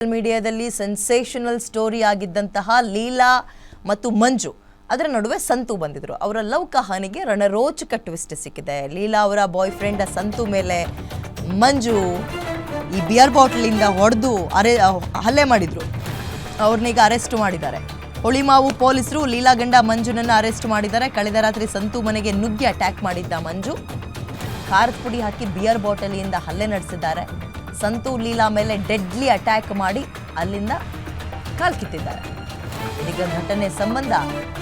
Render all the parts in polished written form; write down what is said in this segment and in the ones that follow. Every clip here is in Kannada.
ಮೀಡಿಯಾದಲ್ಲಿ ಸೆನ್ಸೇಷನಲ್ ಸ್ಟೋರಿ ಆಗಿದ್ದಂತಹ ಲೀಲಾ ಮತ್ತು ಮಂಜು ಅದರ ನಡುವೆ ಸಂತು ಬಂದಿದ್ರು. ಅವರ ಲವ್ ಕಹಾನಿಗೆ ರಣರೋಚಕ ಟ್ವಿಸ್ಟ್ ಸಿಕ್ಕಿದೆ. ಲೀಲಾ ಅವರ ಬಾಯ್ ಫ್ರೆಂಡ್ ಸಂತು ಮೇಲೆ ಮಂಜು ಈ ಬಿಯರ್ ಬಾಟಲಿಂದ ಹೊಡೆದು ಹಲ್ಲೆ ಮಾಡಿದ್ರು. ಅವ್ರನ್ನೀಗ ಅರೆಸ್ಟ್ ಮಾಡಿದ್ದಾರೆ. ಹುಳಿಮಾವು ಪೊಲೀಸರು ಲೀಲಾ ಗಂಡ ಮಂಜುನನ್ನು ಅರೆಸ್ಟ್ ಮಾಡಿದ್ದಾರೆ. ಕಳೆದ ರಾತ್ರಿ ಸಂತು ಮನೆಗೆ ನುಗ್ಗಿ ಅಟ್ಯಾಕ್ ಮಾಡಿದ್ದ ಮಂಜು ಖಾರದ ಪುಡಿ ಹಾಕಿ ಬಿಯರ್ ಬಾಟಲಿಯಿಂದ ಹಲ್ಲೆ ನಡೆಸಿದ್ದಾರೆ. ಸಂತು ಲೀಲಾ ಮೇಲೆ ಡೆಡ್ಲಿ ಅಟ್ಯಾಕ್ ಮಾಡಿ ಅಲ್ಲಿಂದ ಕಾಲ್ಕಿತ್ತಿದ್ದಾರೆ. ಇದೀಗ ಘಟನೆ ಸಂಬಂಧ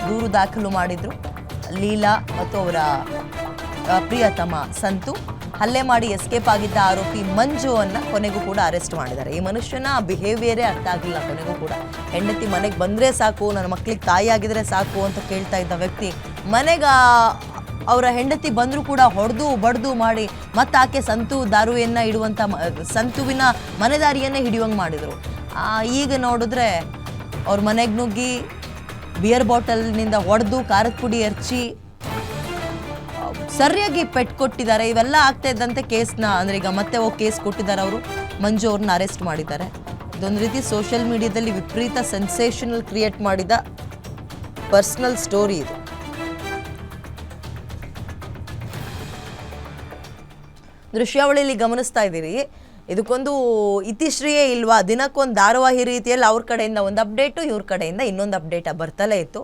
ದೂರು ದಾಖಲು ಮಾಡಿದ್ರು. ಲೀಲಾ ಮತ್ತು ಅವರ ಪ್ರಿಯತಮ ಸಂತು ಹಲ್ಲೆ ಮಾಡಿ ಎಸ್ಕೇಪ್ ಆಗಿದ್ದ ಆರೋಪಿ ಮಂಜುವನ್ನ ಕೊನೆಗೂ ಕೂಡ ಅರೆಸ್ಟ್ ಮಾಡಿದ್ದಾರೆ. ಈ ಮನುಷ್ಯನ ಬಿಹೇವಿಯರೇ ಅರ್ಥ ಆಗಲಿಲ್ಲ. ಕೊನೆಗೂ ಕೂಡ ಹೆಂಡತಿ ಮನೆಗೆ ಬಂದರೆ ಸಾಕು, ನನ್ನ ಮಕ್ಕಳಿಗೆ ತಾಯಿ ಆಗಿದ್ರೆ ಸಾಕು ಅಂತ ಕೇಳ್ತಾ ಇದ್ದ ವ್ಯಕ್ತಿ ಮನೆಗೆ ಅವರ ಹೆಂಡತಿ ಬಂದರೂ ಕೂಡ ಹೊಡೆದು ಬಡ್ದು ಮಾಡಿ ಮತ್ತೆ ಆಕೆ ಸಂತು ದಾರುವೆಯನ್ನು ಇಡುವಂಥ ಸಂತುವಿನ ಮನೆದಾರಿಯನ್ನೇ ಹಿಡಿಯುವಂಗೆ ಮಾಡಿದರು. ಈಗ ನೋಡಿದ್ರೆ ಅವ್ರ ಮನೆಗೆ ನುಗ್ಗಿ ಬಿಯರ್ ಬಾಟಲ್ನಿಂದ ಹೊಡೆದು ಖಾರದ ಪುಡಿ ಎರಚಿ ಸರಿಯಾಗಿ ಪೆಟ್ಟು ಕೊಟ್ಟಿದ್ದಾರೆ. ಇವೆಲ್ಲ ಆಗ್ತಾ ಇದ್ದಂತೆ ಕೇಸ್ನ ಅಂದರೆ ಈಗ ಮತ್ತೆ ಹೋಗಿ ಕೇಸ್ ಕೊಟ್ಟಿದ್ದಾರೆ. ಅವರು ಮಂಜು ಅವ್ರನ್ನ ಅರೆಸ್ಟ್ ಮಾಡಿದ್ದಾರೆ. ಇದೊಂದು ರೀತಿ ಸೋಷಿಯಲ್ ಮೀಡಿಯಾದಲ್ಲಿ ವಿಪರೀತ ಸೆನ್ಸೇಷನಲ್ ಕ್ರಿಯೇಟ್ ಮಾಡಿದ ಪರ್ಸ್ನಲ್ ಸ್ಟೋರಿ ಇದು. ದೃಶ್ಯಾವಳಿಯಲ್ಲಿ ಗಮನಿಸ್ತಾ ಇದ್ದೀರಿ. ಇದಕ್ಕೊಂದು ಇತಿಶ್ರೀಯೇ ಇಲ್ವಾ? ದಿನಕ್ಕೊಂದು ಧಾರಾವಾಹಿ ರೀತಿಯಲ್ಲಿ ಅವ್ರ ಕಡೆಯಿಂದ ಒಂದು ಅಪ್ಡೇಟು, ಇವ್ರ ಕಡೆಯಿಂದ ಇನ್ನೊಂದು ಅಪ್ಡೇಟ್ ಬರ್ತಲೇ ಇತ್ತು.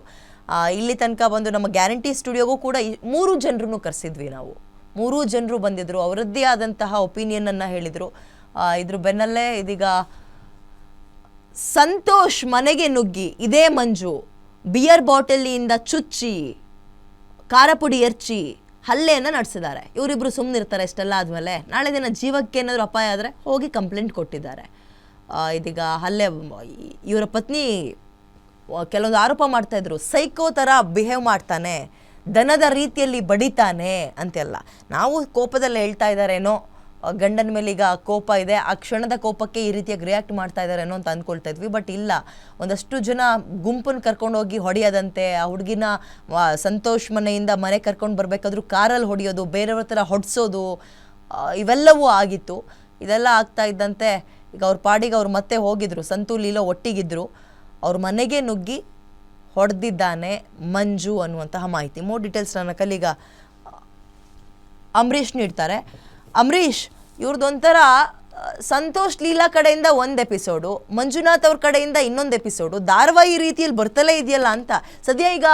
ಇಲ್ಲಿ ತನಕ ಬಂದು ನಮ್ಮ ಗ್ಯಾರಂಟಿ ಸ್ಟುಡಿಯೋಗೂ ಕೂಡ 3 ಜನರನ್ನು ಕರೆಸಿದ್ವಿ ನಾವು. 3 ಜನರು ಬಂದಿದ್ದರು, ಅವರದ್ದೇ ಆದಂತಹ ಒಪಿನಿಯನನ್ನು ಹೇಳಿದರು. ಇದ್ರ ಬೆನ್ನಲ್ಲೇ ಇದೀಗ ಸಂತೋಷ್ ಮನೆಗೆ ನುಗ್ಗಿ ಇದೇ ಮಂಜು ಬಿಯರ್ ಬಾಟಲಿಯಿಂದ ಚುಚ್ಚಿ ಖಾರ ಪುಡಿ ಎರಚಿ ಹಲ್ಲೆಯನ್ನು ನಡೆಸಿದ್ದಾರೆ. ಇವರಿಬ್ಬರು ಸುಮ್ಮನಿರ್ತಾರೆ ಇಷ್ಟೆಲ್ಲ ಆದಮೇಲೆ? ನಾಳೆ ದಿನ ಜೀವಕ್ಕೆ ಏನಾದರೂ ಅಪಾಯ ಆದರೆ ಹೋಗಿ ಕಂಪ್ಲೇಂಟ್ ಕೊಟ್ಟಿದ್ದಾರೆ. ಇದೀಗ ಹಲ್ಲೆ ಇವರ ಪತ್ನಿ ಕೆಲವೊಂದು ಆರೋಪ ಮಾಡ್ತಾಯಿದ್ರು. ಸೈಕೋ ಥರ ಬಿಹೇವ್ ಮಾಡ್ತಾನೆ, ದನದ ರೀತಿಯಲ್ಲಿ ಬಡಿತಾನೆ ಅಂತೆಲ್ಲ. ನಾವು ಕೋಪದಲ್ಲಿ ಹೇಳ್ತಾ ಇದ್ದಾರೇನೋ, ಗಂಡನ ಮೇಲೆ ಈಗ ಕೋಪ ಇದೆ, ಆ ಕ್ಷಣದ ಕೋಪಕ್ಕೆ ಈ ರೀತಿಯಾಗಿ ರಿಯಾಕ್ಟ್ ಮಾಡ್ತಾ ಇದ್ದಾರೇನೋ ಅಂತ ಅಂದ್ಕೊಳ್ತಾ ಇದ್ವಿ. ಬಟ್ ಇಲ್ಲ, ಒಂದಷ್ಟು ಜನ ಗುಂಪನ್ನು ಕರ್ಕೊಂಡೋಗಿ ಹೊಡೆಯೋದಂತೆ, ಆ ಹುಡುಗಿನ ಸಂತೋಷ್ ಮನೆಯಿಂದ ಮನೆ ಕರ್ಕೊಂಡು ಬರಬೇಕಾದ್ರೂ ಕಾರಲ್ಲಿ ಹೊಡೆಯೋದು, ಬೇರೆಯವ್ರ ಥರ ಹೊಡೆಸೋದು, ಇವೆಲ್ಲವೂ ಆಗಿತ್ತು. ಇದೆಲ್ಲ ಆಗ್ತಾ ಇದ್ದಂತೆ ಈಗ ಅವ್ರ ಪಾಡಿಗೆ ಅವ್ರು ಮತ್ತೆ ಹೋಗಿದ್ರು. ಸಂತು ಲೀಲಾ ಒಟ್ಟಿಗಿದ್ರು. ಅವ್ರ ಮನೆಗೆ ನುಗ್ಗಿ ಹೊಡೆದಿದ್ದಾನೆ ಮಂಜು ಅನ್ನುವಂತಹ ಮಾಹಿತಿ. ಮೋರ್ ಡೀಟೇಲ್ಸ್ ನನ್ನ ಕಲೀಗ ಅಂಬರೀಷ್ ನೀಡ್ತಾರೆ. ಅಂಬರೀಷ್, ಇವ್ರದ್ದೊಂಥರ ಸಂತೋಷ್ ಲೀಲಾ ಕಡೆಯಿಂದ ಒಂದು ಎಪಿಸೋಡು, ಮಂಜುನಾಥ್ ಅವ್ರ ಕಡೆಯಿಂದ ಇನ್ನೊಂದು ಎಪಿಸೋಡು, ಧಾರಾವಾಹಿ ರೀತಿಯಲ್ಲಿ ಬರ್ತಲೇ ಇದೆಯಲ್ಲ ಅಂತ. ಸದ್ಯ ಈಗ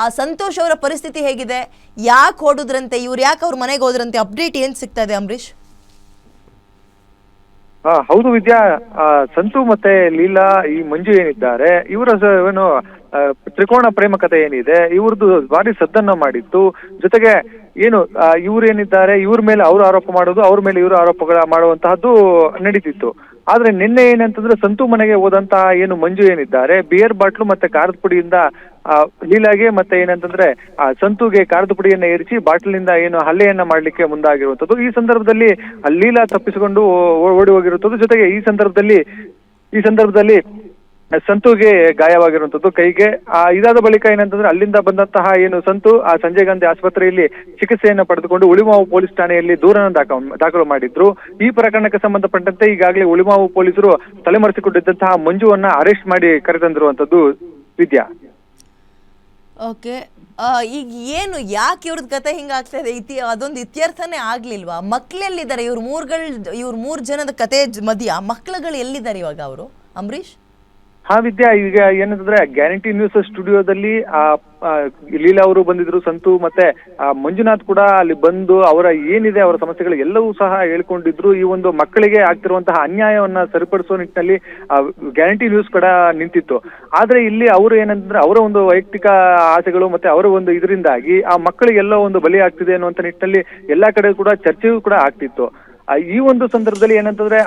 ಆ ಸಂತೋಷ್ ಅವರ ಪರಿಸ್ಥಿತಿ ಹೇಗಿದೆ? ಯಾಕೆ ಹೊಡೆದ್ರಂತೆ? ಇವ್ರು ಯಾಕೆ ಅವ್ರ ಮನೆಗೆ ಹೋದ್ರಂತೆ? ಅಪ್ಡೇಟ್ ಏನು ಸಿಗ್ತಾ ಇದೆ ಅಂಬರೀಷ್? ಹೌದು ವಿದ್ಯಾ, ಸಂತು ಮತ್ತೆ ಲೀಲಾ ಈ ಮಂಜು ಏನಿದ್ದಾರೆ ಇವರ ಏನು ತ್ರಿಕೋಣ ಪ್ರೇಮ ಕಥೆ ಏನಿದೆ ಇವ್ರದ್ದು ಭಾರಿ ಸದ್ದನ್ನ ಮಾಡಿತ್ತು. ಜೊತೆಗೆ ಏನು ಇವ್ರೇನಿದ್ದಾರೆ ಇವ್ರ ಮೇಲೆ ಅವ್ರು ಆರೋಪ ಮಾಡೋದು, ಅವ್ರ ಮೇಲೆ ಇವರು ಆರೋಪಗಳ ಮಾಡುವಂತಹದ್ದು ನಡೀತಿತ್ತು. ಆದ್ರೆ ನಿನ್ನೆ ಏನಂತಂದ್ರೆ ಸಂತು ಮನೆಗೆ ಹೋದಂತಹ ಏನು ಮಂಜು ಏನಿದ್ದಾರೆ ಬಿಯರ್ ಬಾಟ್ಲು ಮತ್ತೆ ಖಾರದ ಪುಡಿಯಿಂದ ಲೀಲಾಗೆ ಮತ್ತೆ ಏನಂತಂದ್ರೆ ಸಂತುಗೆ ಖಾರದ ಪುಡಿಯನ್ನ ಏರಿಸಿ ಬಾಟ್ಲಿನಿಂದ ಏನು ಹಲ್ಲೆಯನ್ನ ಮಾಡ್ಲಿಕ್ಕೆ ಮುಂದಾಗಿರುವಂತದ್ದು. ಈ ಸಂದರ್ಭದಲ್ಲಿ ಲೀಲಾ ತಪ್ಪಿಸಿಕೊಂಡು ಓಡಿ ಹೋಗಿರುವಂತದ್ದು. ಜೊತೆಗೆ ಈ ಸಂದರ್ಭದಲ್ಲಿ ಸಂತುಗೆ ಗಾಯವಾಗಿರುವಂತದ್ದು ಕೈಗೆ. ಇದಾದ ಬಳಿಕ ಏನಂತಂದ್ರೆ ಅಲ್ಲಿಂದ ಬಂದಂತಹ ಏನು ಸಂತು ಸಂಜಯ್ ಗಾಂಧಿ ಆಸ್ಪತ್ರೆಯಲ್ಲಿ ಚಿಕಿತ್ಸೆಯನ್ನ ಪಡೆದುಕೊಂಡು ಉಳಿಮಾವು ಪೊಲೀಸ್ ಠಾಣೆಯಲ್ಲಿ ದೂರನ್ನು ದಾಖಲು ಮಾಡಿದ್ರು. ಈ ಪ್ರಕರಣಕ್ಕೆ ಸಂಬಂಧಪಟ್ಟಂತೆ ಈಗಾಗಲೇ ಉಳಿಮಾವು ಪೊಲೀಸರು ತಲೆಮರೆಸಿಕೊಂಡಿದ್ದಂತಹ ಮಂಜುವನ್ನ ಅರೆಸ್ಟ್ ಮಾಡಿ ಕರೆತಂದಿರುವಂತದ್ದು ವಿದ್ಯಾ. ಓಕೆ, ಈಗ ಏನು ಯಾಕೆ ಇವ್ರದ್ದು ಕತೆ ಹಿಂಗಾಗ್ತಾ ಇದೆ? ಅದೊಂದು ಇತ್ಯರ್ಥನೇ ಆಗ್ಲಿಲ್ವಾ? ಮಕ್ಳೆಲ್ಲಿದ್ದಾರೆ? ಇವ್ರ 3 ಜನದ ಕತೆ ಮಧ್ಯ ಮಕ್ಳುಗಳು ಎಲ್ಲಿದ್ದಾರೆ ಇವಾಗ ಅವರು ಅಂಬರೀಷ್? ವಿದ್ಯಾ, ಈಗ ಏನಂತಂದ್ರೆ ಗ್ಯಾರಂಟಿ ನ್ಯೂಸ್ ಸ್ಟುಡಿಯೋದಲ್ಲಿ ಲೀಲಾ ಅವರು ಬಂದಿದ್ರು, ಸಂತು ಮತ್ತೆ ಮಂಜುನಾಥ್ ಕೂಡ ಅಲ್ಲಿ ಬಂದು ಅವರ ಏನಿದೆ ಅವರ ಸಮಸ್ಯೆಗಳು ಎಲ್ಲವೂ ಸಹ ಹೇಳ್ಕೊಂಡಿದ್ರು. ಈ ಒಂದು ಮಕ್ಕಳಿಗೆ ಆಗ್ತಿರುವಂತಹ ಅನ್ಯಾಯವನ್ನ ಸರಿಪಡಿಸೋ ನಿಟ್ಟಿನಲ್ಲಿ ಗ್ಯಾರಂಟಿ ನ್ಯೂಸ್ ಕೂಡ ನಿಂತಿತ್ತು. ಆದ್ರೆ ಇಲ್ಲಿ ಅವರು ಏನಂತಂದ್ರೆ ಅವರ ಒಂದು ವೈಯಕ್ತಿಕ ಆಸೆಗಳು ಮತ್ತೆ ಅವರ ಒಂದು ಇದರಿಂದಾಗಿ ಆ ಮಕ್ಕಳಿಗೆಲ್ಲೋ ಒಂದು ಬಲಿ ಆಗ್ತಿದೆ ಅನ್ನುವಂತ ನಿಟ್ಟಿನಲ್ಲಿ ಎಲ್ಲಾ ಕಡೆ ಕೂಡ ಚರ್ಚೆಯೂ ಕೂಡ ಆಗ್ತಿತ್ತು. ಈ ಒಂದು ಸಂದರ್ಭದಲ್ಲಿ ಏನಂತಂದ್ರೆ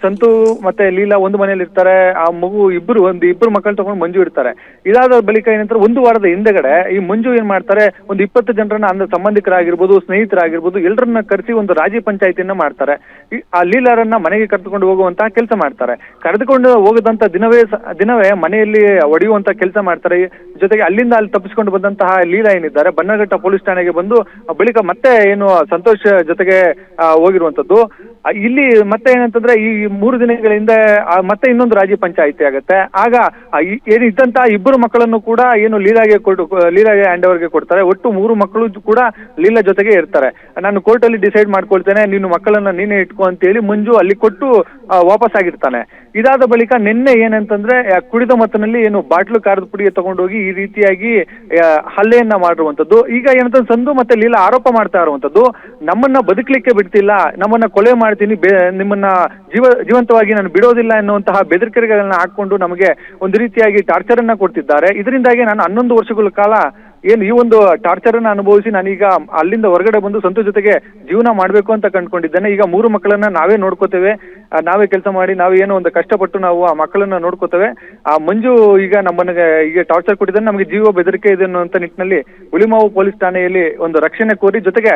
ಸಂತು ಮತ್ತೆ ಲೀಲಾ ಒಂದು ಮನೇಲಿ ಇರ್ತಾರೆ. ಆ ಮಗು ಇಬ್ರು ಮಕ್ಕಳು ತಗೊಂಡು ಮಂಜು ಇರ್ತಾರೆ. ಇದಾದ ಬಳಿಕ ಏನಂತಾರೆ 1 ವಾರದ ಹಿಂದೆಗಡೆ ಈ ಮಂಜು ಏನ್ ಮಾಡ್ತಾರೆ, ಒಂದು 20 ಜನರನ್ನ ಅಂದ್ರೆ ಸಂಬಂಧಿಕರಾಗಿರ್ಬೋದು, ಸ್ನೇಹಿತರಾಗಿರ್ಬೋದು, ಎಲ್ಲರನ್ನ ಕರೆಸಿ ಒಂದು ರಾಜಿ ಪಂಚಾಯತಿಯನ್ನ ಮಾಡ್ತಾರೆ. ಆ ಲೀಲಾರನ್ನ ಮನೆಗೆ ಕರೆದುಕೊಂಡು ಹೋಗುವಂತಹ ಕೆಲಸ ಮಾಡ್ತಾರೆ. ಕರೆದುಕೊಂಡು ಹೋಗದಂತ ದಿನವೇ ಮನೆಯಲ್ಲಿ ಹೊಡೆಯುವಂತ ಕೆಲಸ ಮಾಡ್ತಾರೆ. ಜೊತೆಗೆ ಅಲ್ಲಿಂದ ಅಲ್ಲಿ ತಪ್ಪಿಸಿಕೊಂಡು ಬಂದಂತಹ ಲೀಲಾ ಏನಿದ್ದಾರೆ ಬನ್ನಘಟ್ಟ ಪೊಲೀಸ್ ಠಾಣೆಗೆ ಬಂದು ಬಳಿಕ ಮತ್ತೆ ಏನು ಸಂತೋಷ್ ಜೊತೆಗೆ ಹೋಗಿರುವ ಬಂದಿರುವಂತದ್ದು. ಇಲ್ಲಿ ಮತ್ತೆ ಏನಂತಂದ್ರೆ ಈ 3 ದಿನಗಳಿಂದ ಮತ್ತೆ ಇನ್ನೊಂದು ರಾಜ್ಯ ಪಂಚಾಯಿತಿ ಆಗುತ್ತೆ. ಆಗ ಏನಿದ್ದಂತ ಇಬ್ಬರು ಮಕ್ಕಳನ್ನು ಕೂಡ ಏನು ಲೀಲಾಗೆ ಹ್ಯಾಂಡ್ ಓವರ್ಗೆ ಕೊಡ್ತಾರೆ. ಒಟ್ಟು 3 ಮಕ್ಕಳು ಕೂಡ ಲೀಲಾ ಜೊತೆಗೆ ಇರ್ತಾರೆ. ನಾನು ಕೋರ್ಟ್ ಅಲ್ಲಿ ಡಿಸೈಡ್ ಮಾಡ್ಕೊಳ್ತೇನೆ, ನೀನು ಮಕ್ಕಳನ್ನ ನೀನೇ ಇಟ್ಕೊ ಅಂತ ಹೇಳಿ ಮಂಜು ಅಲ್ಲಿ ಕೊಟ್ಟು ವಾಪಸ್ ಆಗಿರ್ತಾನೆ. ಇದಾದ ಬಳಿಕ ನಿನ್ನೆ ಏನಂತಂದ್ರೆ ಕುಡಿದ ಮತ್ತಿನಲ್ಲಿ ಏನು ಬಾಟ್ಲು ಖಾರದ ಪುಡಿ ತಗೊಂಡೋಗಿ ಈ ರೀತಿಯಾಗಿ ಹಲ್ಲೆಯನ್ನ ಮಾಡಿರುವಂತದ್ದು. ಈಗ ಏನಂತಂದ್ರೆ ಸಂಧು ಮತ್ತೆ ಲೀಲಾ ಆರೋಪ ಮಾಡ್ತಾ ಇರುವಂತದ್ದು, ನಮ್ಮನ್ನ ಬದುಕಲಿಕ್ಕೆ ಬಿಡ್ತಿಲ್ಲ, ನಮ್ಮನ್ನ ಕೊಲೆ ಮಾಡ್ತೀನಿ, ನಿಮ್ಮನ್ನ ಜೀವಂತವಾಗಿ ನಾನು ಬಿಡೋದಿಲ್ಲ ಎನ್ನುವಂತಹ ಬೆದರಿಕೆಗಳನ್ನ ಹಾಕೊಂಡು ನಮಗೆ ಒಂದು ರೀತಿಯಾಗಿ ಟಾರ್ಚರ್ ಅನ್ನ ಕೊಡ್ತಿದ್ದಾರೆ. ಇದರಿಂದಾಗಿ ನಾನು 11 ವರ್ಷಗಳ ಕಾಲ ಏನು ಈ ಒಂದು ಟಾರ್ಚರ್ ಅನ್ನ ಅನುಭವಿಸಿ ನಾನೀಗ ಅಲ್ಲಿಂದ ಹೊರಗಡೆ ಬಂದು ಸಂತು ಜೊತೆಗೆ ಜೀವನ ಮಾಡ್ಬೇಕು ಅಂತ ಕಂಡ್ಕೊಂಡಿದ್ದೇನೆ. ಈಗ 3 ಮಕ್ಕಳನ್ನ ನಾವೇ ನೋಡ್ಕೋತೇವೆ, ನಾವೇ ಕೆಲಸ ಮಾಡಿ ನಾವೇನೋ ಒಂದು ಕಷ್ಟಪಟ್ಟು ನಾವು ಆ ಮಕ್ಕಳನ್ನ ನೋಡ್ಕೋತೇವೆ. ಆ ಮಂಜು ಈಗ ನಮ್ಮನ್ನ ಈಗ ಟಾರ್ಚರ್ ಕೊಟ್ಟಿದ್ದಾನೆ, ನಮಗೆ ಜೀವ ಬೆದರಿಕೆ ಇದೆ ಅನ್ನುವಂತ ನಿಟ್ಟಿನಲ್ಲಿ ಹುಳಿಮಾವು ಪೊಲೀಸ್ ಠಾಣೆಯಲ್ಲಿ ಒಂದು ರಕ್ಷಣೆ ಕೋರಿ ಜೊತೆಗೆ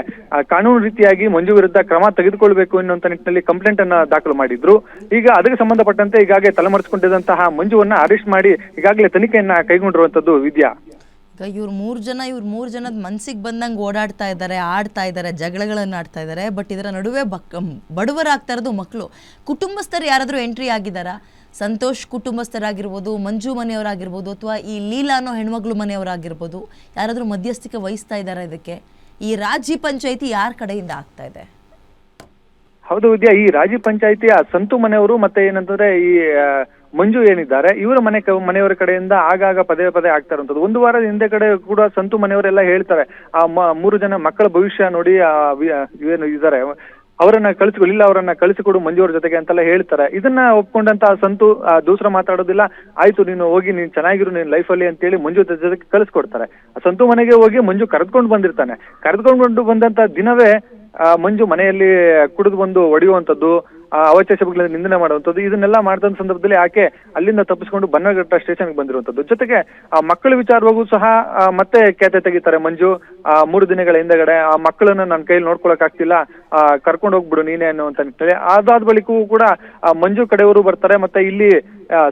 ಕಾನೂನು ರೀತಿಯಾಗಿ ಮಂಜು ವಿರುದ್ಧ ಕ್ರಮ ತೆಗೆದುಕೊಳ್ಬೇಕು ಎನ್ನುವಂತ ನಿಟ್ಟಿನಲ್ಲಿ ಕಂಪ್ಲೇಂಟ್ ಅನ್ನ ದಾಖಲು ಮಾಡಿದ್ರು. ಈಗ ಅದಕ್ಕೆ ಸಂಬಂಧಪಟ್ಟಂತೆ ಈಗಾಗಲೇ ತಲೆಮರೆಸಿಕೊಂಡಿದ್ದಂತಹ ಮಂಜುವನ್ನ ಅರೆಸ್ಟ್ ಮಾಡಿ ಈಗಾಗಲೇ ತನಿಖೆಯನ್ನ ಕೈಗೊಂಡಿರುವಂತದ್ದು. ವಿದ್ಯಾ, ಇವ್ರು 3 ಜನದ ಮನ್ಸಿಗೆ ಬಂದಂಗೆ ಓಡಾಡ್ತಾ ಇದ್ದಾರೆ, ಆಡ್ತಾ ಇದ್ದಾರೆ, ಜಗಳಗಳನ್ನು ಆಡ್ತಾ ಇದ್ದಾರೆ. ಬಟ್ ಇದರ ನಡುವೆ ಬಡವರಾಗ್ತಾ ಇರೋದು ಮಕ್ಕಳು. ಕುಟುಂಬಸ್ಥರು ಯಾರಾದರೂ ಎಂಟ್ರಿ ಆಗಿದ್ದಾರಾ? ಸಂತೋಷ್ ಕುಟುಂಬಸ್ಥರಾಗಿರ್ಬೋದು, ಮಂಜು ಮನೆಯವರಾಗಿರ್ಬೋದು, ಅಥವಾ ಈ ಲೀಲಾ ಅನ್ನೋ ಹೆಣ್ಮಗಳು ಮನೆಯವರಾಗಿರ್ಬೋದು, ಯಾರಾದರೂ ಮಧ್ಯಸ್ಥಿಕೆ ವಹಿಸ್ತಾ ಇದ್ದಾರೆ ಇದಕ್ಕೆ? ಈ ರಾಜ್ಯ ಪಂಚಾಯಿತಿ ಯಾರ ಕಡೆಯಿಂದ ಆಗ್ತಾ ಇದೆ? ಹೌದು ವಿದ್ಯಾ, ಈ ರಾಜ್ಯ ಪಂಚಾಯಿತಿಯ ಸಂತು ಮನೆಯವರು ಮತ್ತೆ ಏನಂತಂದ್ರೆ ಈ ಮಂಜು ಏನಿದ್ದಾರೆ ಇವರ ಮನೆಯವರ ಕಡೆಯಿಂದ ಆಗಾಗ ಪದೇ ಆಗ್ತಾ ಇರುವಂತದ್ದು. 1 ವಾರದ ಹಿಂದೆ ಕಡೆ ಕೂಡ ಸಂತು ಮನೆಯವರೆಲ್ಲ ಹೇಳ್ತಾರೆ, ಆ 3 ಜನ ಮಕ್ಕಳ ಭವಿಷ್ಯ ನೋಡಿ ಏನು ಇದ್ದಾರೆ ಅವರನ್ನ ಕಳಿಸಿಕೊಡಿಲ್ಲ, ಅವರನ್ನ ಕಳಿಸಿಕೊಡು ಮಂಜುವರ ಜೊತೆಗೆ ಅಂತೆಲ್ಲ ಹೇಳ್ತಾರೆ. ಇದನ್ನ ಒಪ್ಕೊಂಡಂತ ಸಂತು ದೂಸರ ಮಾತಾಡೋದಿಲ್ಲ, ಆಯ್ತು ನೀನು ಹೋಗಿ ನೀನ್ ಚೆನ್ನಾಗಿರು ನಿನ್ ಲೈಫಲ್ಲಿ ಅಂತೇಳಿ ಮಂಜು ಜೊತೆಗೆ ಕಳಿಸ್ಕೊಡ್ತಾರೆ. ಸಂತು ಮನೆಗೆ ಹೋಗಿ ಮಂಜು ಕರೆದುಕೊಂಡು ಬಂದಿರ್ತಾನೆ. ಕರೆದುಕೊಂಡು ಬಂದಂತ ದಿನವೇ ಮಂಜು ಮನೆಯಲ್ಲಿ ಕುಡಿದು ಬಂದು ಹೊಡೆಯುವಂಥದ್ದು, ಅವಚೇಶಗಳಿಂದ ನಿಂದನೆ ಮಾಡುವಂಥದ್ದು, ಇದನ್ನೆಲ್ಲ ಮಾಡಿದಂತ ಸಂದರ್ಭದಲ್ಲಿ ಆಕೆ ಅಲ್ಲಿಂದ ತಪ್ಪಿಸ್ಕೊಂಡು ಬನ್ನಘಟ್ಟ ಸ್ಟೇಷನ್ಗೆ ಬಂದಿರುವಂಥದ್ದು. ಜೊತೆಗೆ ಆ ಮಕ್ಕಳ ವಿಚಾರವಾಗೂ ಸಹ ಮತ್ತೆ ಖ್ಯಾತೆ ತೆಗಿತಾರೆ ಮಂಜು. 3 ದಿನಗಳ ಹಿಂದೆಗಡೆ ಆ ಮಕ್ಕಳನ್ನ ನನ್ನ ಕೈಯಲ್ಲಿ ನೋಡ್ಕೊಳಕ್ ಆಗ್ತಿಲ್ಲ, ಕರ್ಕೊಂಡು ಹೋಗ್ಬಿಡು ನೀನೇ ಅನ್ನುವಂತ ನಿಟ್ಟಿನಲ್ಲಿ. ಅದಾದ ಬಳಿಕವೂ ಕೂಡ ಮಂಜು ಕಡೆಯವರು ಬರ್ತಾರೆ, ಮತ್ತೆ ಇಲ್ಲಿ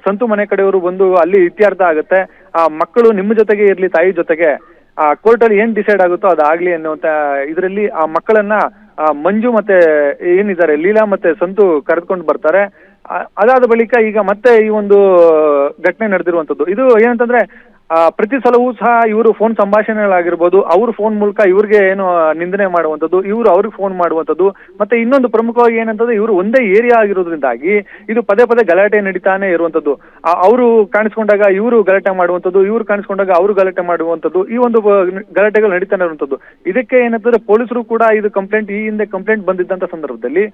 ಸಂತು ಮನೆ ಕಡೆಯವರು ಬಂದು ಅಲ್ಲಿ ಇತ್ಯರ್ಥ ಆಗುತ್ತೆ. ಆ ಮಕ್ಕಳು ನಿಮ್ಮ ಜೊತೆಗೆ ಇರ್ಲಿ, ತಾಯಿ ಜೊತೆಗೆ, ಕೋರ್ಟ್ ಅಲ್ಲಿ ಏನ್ ಡಿಸೈಡ್ ಆಗುತ್ತೋ ಅದಾಗ್ಲಿ ಅನ್ನುವಂತ ಇದರಲ್ಲಿ ಆ ಮಕ್ಕಳನ್ನ ಮಂಜು ಮತ್ತೆ ಏನಿದ್ದಾರೆ ಲೀಲಾ ಮತ್ತೆ ಸಂತು ಕರೆದುಕೊಂಡು ಬರ್ತಾರೆ. ಅದಾದ ಬಳಿಕ ಈಗ ಮತ್ತೆ ಈ ಒಂದು ಘಟನೆ ನಡೆದಿರುವಂತದ್ದು. ಇದು ಏನಂತಂದ್ರೆ ಪ್ರತಿ ಸಲವೂ ಸಹ ಇವರು ಫೋನ್ ಸಂಭಾಷಣೆಗಳಾಗಿರ್ಬೋದು, ಅವ್ರ ಫೋನ್ ಮೂಲಕ ಇವ್ರಿಗೆ ಏನು ನಿಂದನೆ ಮಾಡುವಂಥದ್ದು, ಇವರು ಅವ್ರಿಗೆ ಫೋನ್ ಮಾಡುವಂಥದ್ದು. ಮತ್ತೆ ಇನ್ನೊಂದು ಪ್ರಮುಖವಾಗಿ ಏನಂತಂದ್ರೆ ಇವರು ಒಂದೇ ಏರಿಯಾ ಆಗಿರೋದ್ರಿಂದಾಗಿ ಇದು ಪದೇ ಗಲಾಟೆ ನಡೀತಾನೆ ಇರುವಂತದ್ದು. ಅವರು ಕಾಣಿಸ್ಕೊಂಡಾಗ ಇವರು ಗಲಾಟೆ ಮಾಡುವಂಥದ್ದು, ಇವ್ರು ಕಾಣಿಸ್ಕೊಂಡಾಗ ಅವರು ಗಲಾಟೆ ಮಾಡುವಂಥದ್ದು, ಈ ಒಂದು ಗಲಾಟೆಗಳು ನಡೀತಾನೆ ಇರುವಂಥದ್ದು. ಇದಕ್ಕೆ ಏನಂತಂದ್ರೆ ಪೊಲೀಸರು ಕೂಡ ಇದು ಈ ಹಿಂದೆ ಕಂಪ್ಲೇಂಟ್ ಬಂದಿದ್ದಂತ ಸಂದರ್ಭದಲ್ಲಿ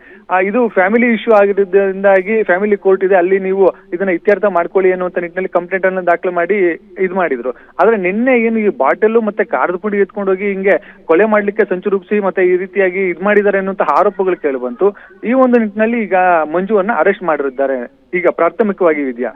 ಇದು ಫ್ಯಾಮಿಲಿ ಇಶ್ಯೂ ಆಗಿರೋದ್ರಿಂದಾಗಿ ಫ್ಯಾಮಿಲಿ ಕೋರ್ಟ್ ಇದೆ, ಅಲ್ಲಿ ನೀವು ಇದನ್ನ ಇತ್ಯರ್ಥ ಮಾಡ್ಕೊಳ್ಳಿ ಅನ್ನುವಂತ ನಿಟ್ಟಿನಲ್ಲಿ ಕಂಪ್ಲೇಂಟ್ ಅನ್ನು ದಾಖಲೆ ಮಾಡಿ ಇದು ಮಾಡಿದ್ರು. ಆದ್ರೆ ನಿನ್ನೆ ಏನು ಈ ಬಾಟೆಲ್ ಮತ್ತೆ ಖಾರದ ಪುಡಿ ಎತ್ಕೊಂಡೋಗಿ ಹಿಂಗೆ ಕೊಲೆ ಮಾಡ್ಲಿಕ್ಕೆ ಸಂಚು ರೂಪಿಸಿ ಮತ್ತೆ ಈ ರೀತಿಯಾಗಿ ಇದ್ ಮಾಡಿದ್ದಾರೆ ಅನ್ನುವಂತಹ ಆರೋಪಗಳು ಕೇಳಿ ಬಂತು. ಈ ಒಂದು ನಿಟ್ಟಿನಲ್ಲಿ ಈಗ ಮಂಜುವನ್ನ ಅರೆಸ್ಟ್ ಮಾಡಿದ್ದಾರೆ ಈಗ ಪ್ರಾಥಮಿಕವಾಗಿ. ವಿದ್ಯಾ.